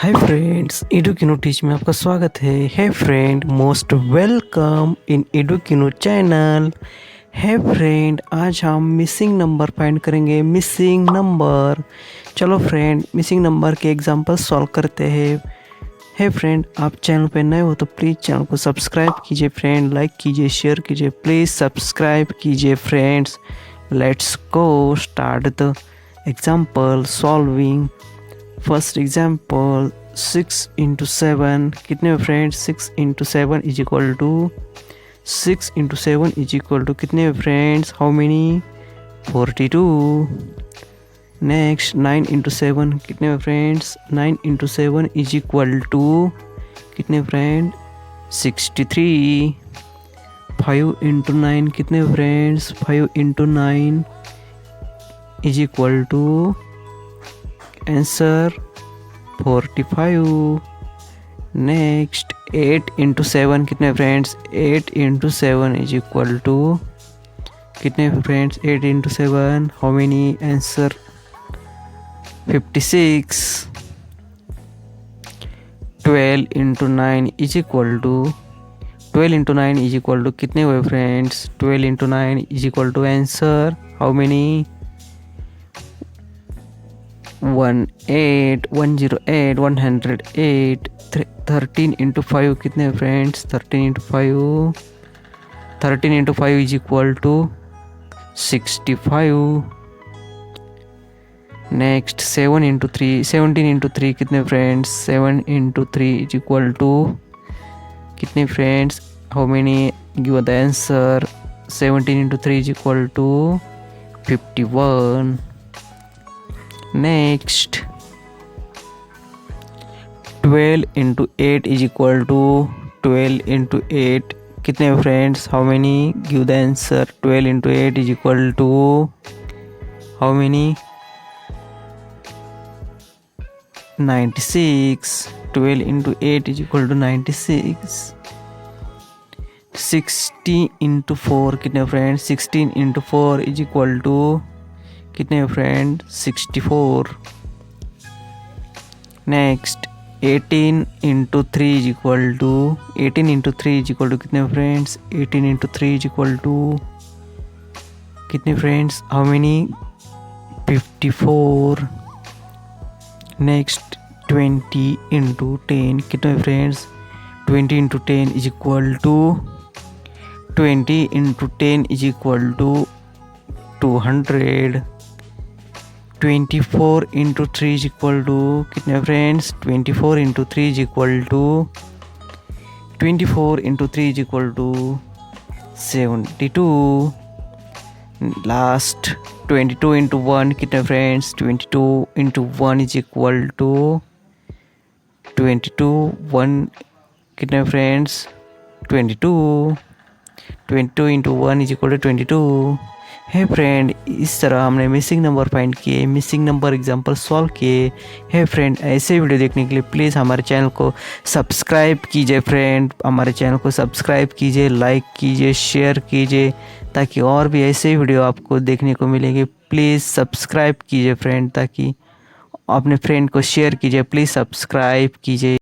Hi friends, एडुकिनो teach में आपका स्वागत है। Hi friend, most welcome in Edukino channel. Hi friend, आज हम मिसिंग नंबर फाइंड करेंगे। मिसिंग नंबर, चलो फ्रेंड मिसिंग नंबर के एग्जांपल सॉल्व करते हैं। है फ्रेंड, आप चैनल पे नए हो तो प्लीज़ चैनल को सब्सक्राइब कीजिए फ्रेंड, लाइक कीजिए, शेयर कीजिए, प्लीज़ सब्सक्राइब कीजिए friends. Let's go start the example solving. First example 6 into 7 कितने friends? 6 into 7 is equal to 6 into 7 is equal to कितने friends? How many? 42। Next 9 into 7 कितने friends? 9 into 7 is equal to कितने friend? 63। 5 into 9 कितने friends? 5 into 9 is equal to answer 45। Next 8 into 7 कितने friends? 8 into 7 is equal to कितने friends? 8 into 7 how many? Answer 56। 12 into 9 is equal to 12 into 9 is equal to कितने हुए friends? 12 into 9 is equal to answer how many? 108 108 108। 13 into 5 कितने friends? 13 into 5 13 into 5 is equal to 65। Next 7 into 3 17 into 3 कितने friends? 7 into 3 is equal to कितने friends? How many? Give the answer. 17 into 3 is equal to 51। Next 12 into 8 is equal to 12 into 8 कितने friends? How many? Give the answer. 12 into 8 is equal to how many? 96। 12 into 8 is equal to 96। 60 into 4 कितने friends? 16 into 4 is equal to कितने friend? 64। Next 18 into 3 is equal to 18 into 3 is equal to कितने friends? 18 into 3 is equal to कितने friends? How many? 54। Next 20 into 10 कितने friends? 20 into 10 is equal to 20 into 10 is equal to 200। 24 into 3 is equal to कितने friends? 24 into 3 is equal to 24 into 3 is equal to 72। Last 22 into 1 कितने friends? 22 into 1 is equal to 22 1 कितने friends? 22। 22 into 1 is equal to 22। है friend, इस तरह हमने missing number find किए, missing number example solve किए। है फ्रेंड, ऐसे वीडियो देखने के लिए प्लीज़ हमारे चैनल को सब्सक्राइब कीजिए फ्रेंड। हमारे चैनल को सब्सक्राइब कीजिए, लाइक कीजिए, शेयर कीजिए, ताकि और भी ऐसे वीडियो आपको देखने को मिलेंगे। प्लीज़ सब्सक्राइब कीजिए फ्रेंड, ताकि अपने फ्रेंड को शेयर कीजिए। प्लीज़ सब्सक्राइब कीजिए।